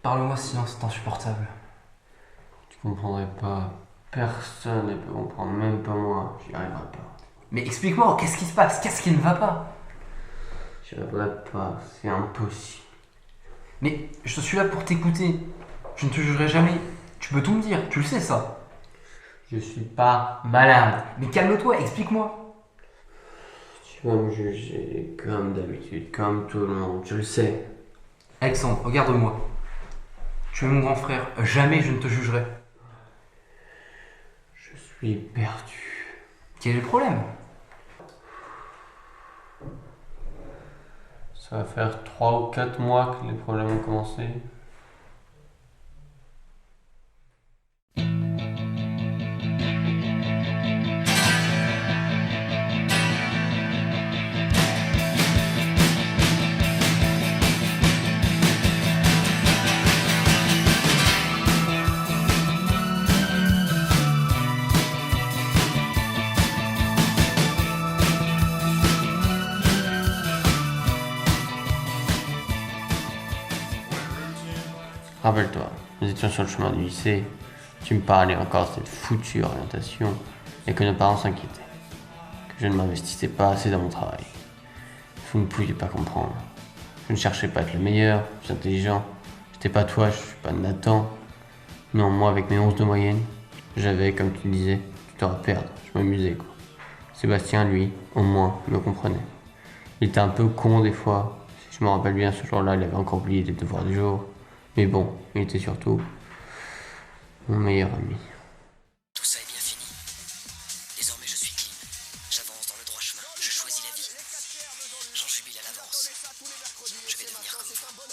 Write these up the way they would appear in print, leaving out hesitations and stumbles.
Parle-moi sinon c'est insupportable. Tu comprendrais pas. Personne ne peut comprendre, même pas moi. J'y arriverai pas. Mais explique-moi, qu'est-ce qui se passe? Qu'est-ce qui ne va pas? J'y arriverai pas, c'est impossible. Mais je suis là pour t'écouter. Je ne te jugerai jamais. Tu peux tout me dire, tu le sais ça. Je suis pas malade. Mais calme-toi, explique-moi. Tu vas me juger comme d'habitude, comme tout le monde, je le sais. Alexandre, regarde-moi. Tu es mon grand frère, jamais je ne te jugerai. Je suis perdu. Quel est le problème? Ça va faire 3 ou 4 mois que les problèmes ont commencé. Rappelle-toi, nous étions sur le chemin du lycée. Tu me parlais encore de cette foutue orientation et que nos parents s'inquiétaient. Que je ne m'investissais pas assez dans mon travail. Vous ne pouviez pas comprendre. Je ne cherchais pas à être le meilleur, le plus intelligent. J'étais pas toi, je suis pas Nathan. Non, moi avec mes 11 de moyenne, j'avais, comme tu disais, du temps à perdre. Je m'amusais quoi. Sébastien, lui, au moins, me comprenait. Il était un peu con des fois. Si je me rappelle bien, ce jour-là, il avait encore oublié les devoirs du jour. Mais bon, il était surtout mon meilleur ami. Tout ça est bien fini. Désormais je suis clean. J'avance dans le droit chemin. Je choisis la vie. J'en jubile à l'avance. Je vais devenir comme vous.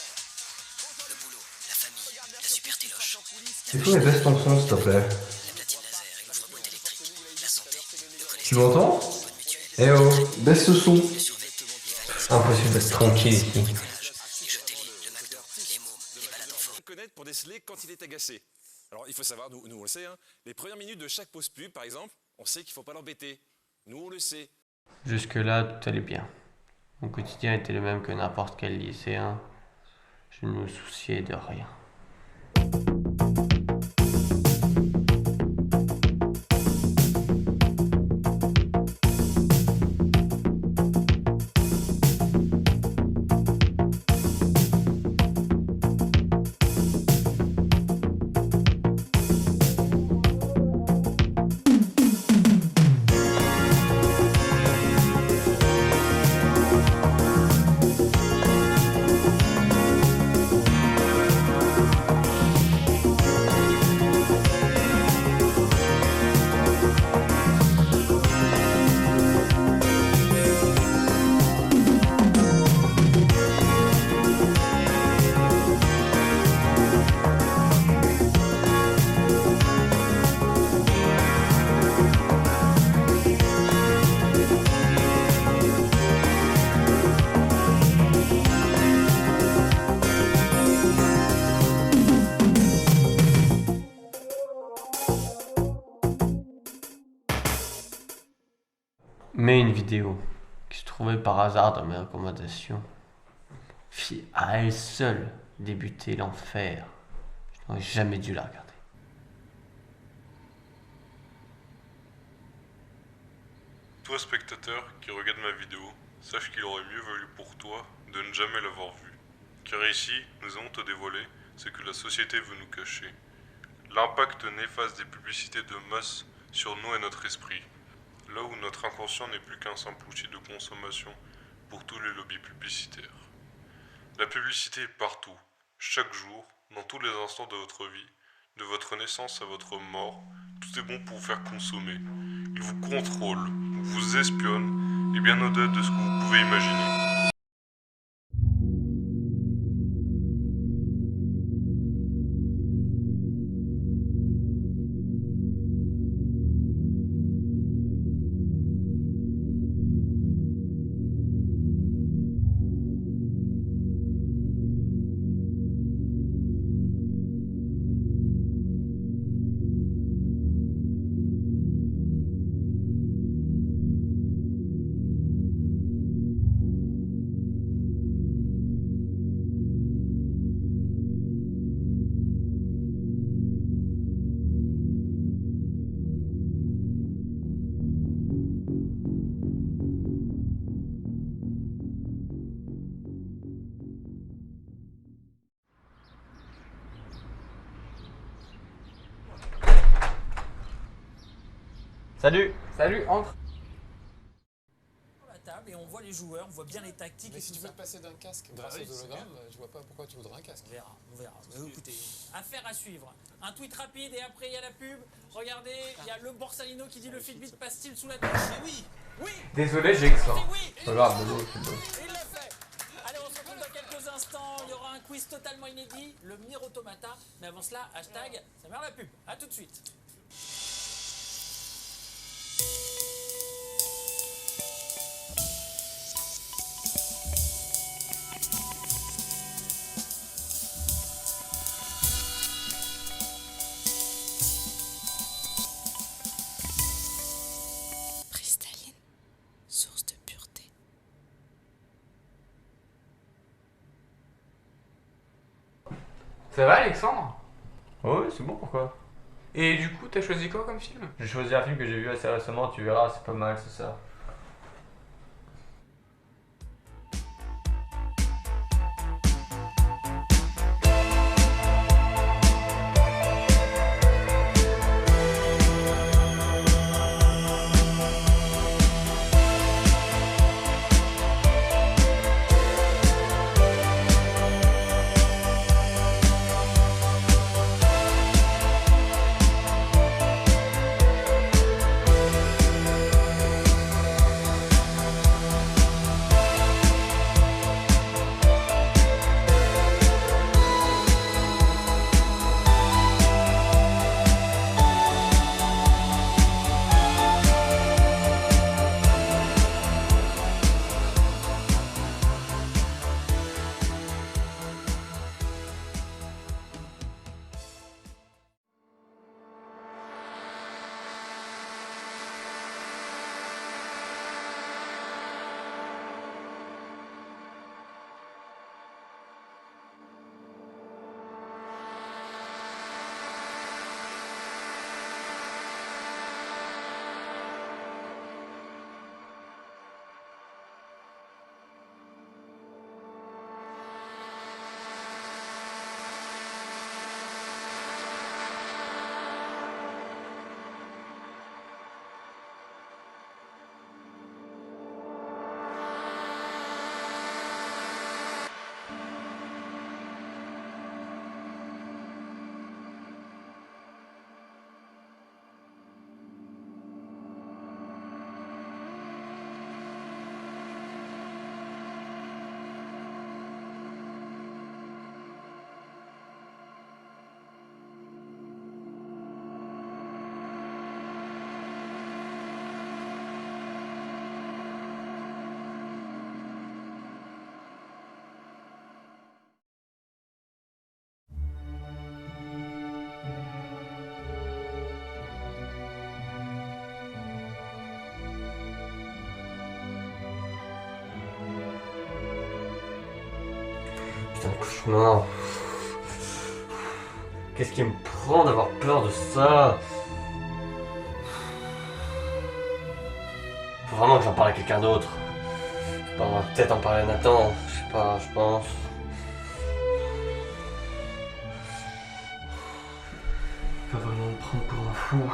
Le boulot, la famille, la super téloche, Il faut mais baisse ton son, s'il te plaît. la platine laser et l'ouvre-boîte électrique, la santé, le Tu cholestérol, m'entends? bonne mutuelle, Eh oh, baisse ce son. le survêt, les valises, Impossible d'être tranquille ici. le bricolage, les jetés, le McDo, les mômes, les balades en forêt. Connaître pour déceler quand il est agacé. Alors il faut savoir, nous on le sait, hein, les premières minutes de chaque pause pub par exemple, on sait qu'il ne faut pas l'embêter. Nous on le sait. Jusque-là, tout allait bien. Mon quotidien était le même que n'importe quel lycéen. Je ne me souciais de rien. Mais une vidéo qui se trouvait par hasard dans mes recommandations fit à elle seule débuter l'enfer. Je n'aurais jamais dû la regarder. Toi, spectateur qui regarde ma vidéo, sache qu'il aurait mieux valu pour toi de ne jamais l'avoir vue. Car ici, nous allons te dévoiler ce que la société veut nous cacher. L'impact néfaste des publicités de masse sur nous et notre esprit. Là où notre inconscient n'est plus qu'un simple outil de consommation pour tous les lobbies publicitaires. La publicité est partout, chaque jour, dans tous les instants de votre vie, de votre naissance à votre mort, tout est bon pour vous faire consommer. Il vous contrôle, vous espionne, et bien au-delà de ce que vous pouvez imaginer. Salut. Salut, entre. La table et on voit les joueurs, on voit bien les tactiques. Mais et si tout tu ça. veux passer d'un casque grâce aux hologrammes, je vois pas pourquoi tu voudrais un casque. On verra, on verra. Mais écoutez, affaire à suivre. Un tweet rapide et après il y a la pub. Regardez, il y a le Borsalino qui dit le Fitbit passe-t-il sous la douche. Et oui, oui. Désolé, j'ai que ça. C'est oui. Pas grave, vas-y, c'est bon. Il l'a fait. Allez, on se retrouve dans quelques instants. Il y aura un quiz totalement inédit, le Nier Automata. Mais avant cela, hashtag, ça meurt la pub. A tout de suite. Cristalline, source de pureté. Ça va, Alexandre? Oui, c'est bon, pourquoi? Et du coup, t'as choisi quoi comme film? J'ai choisi un film que j'ai vu assez récemment, tu verras, c'est pas mal, c'est ça. Putain, cauchemar. Qu'est-ce qui me prend d'avoir peur de ça? Faut vraiment que j'en parle à quelqu'un d'autre. On va peut-être en parler à Nathan, je sais pas, je pense. Il va vraiment me prendre pour un fou.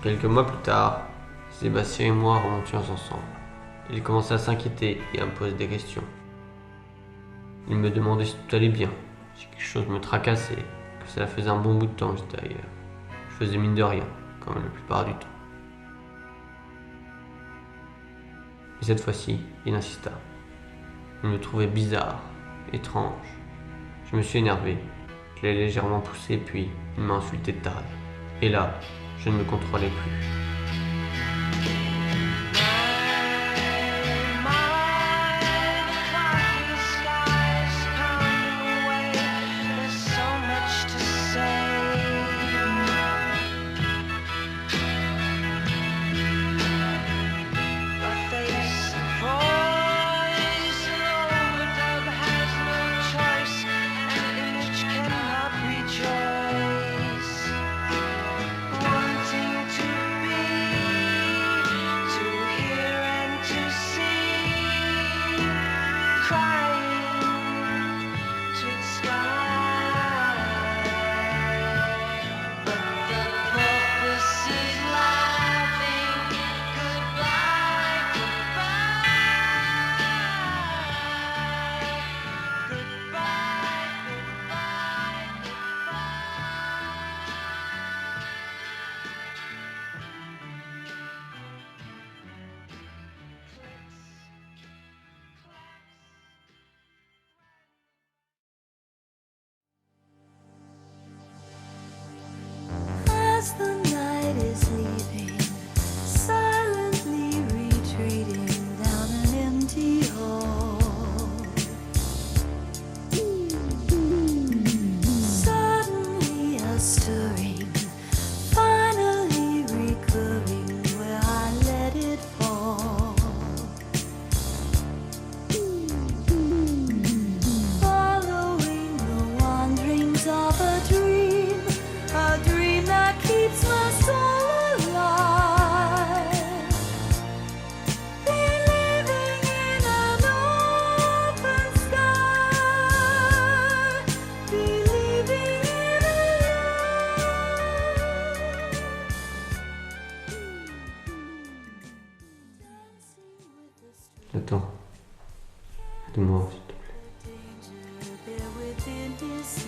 Quelques mois plus tard, Sébastien et moi remontions ensemble. Il commençait à s'inquiéter et à me poser des questions. Il me demandait si tout allait bien, si quelque chose me tracassait, que cela faisait un bon bout de temps que j'étais ailleurs. Je faisais mine de rien, comme la plupart du temps. Mais cette fois-ci, il insista. Il me trouvait bizarre, étrange. Je me suis énervé, je l'ai légèrement poussé, puis il m'a insulté de taré. Et là, je ne me contrôlais plus. As the night is leaving, silently retreating down an empty hall. Suddenly a stirring, finally recurring where I let it fall. Following the wanderings of a dream that keeps my soul alive. Believing in an open sky. Believing in a love. Attends. Aide-moi, s'il te plaît. Danger there within his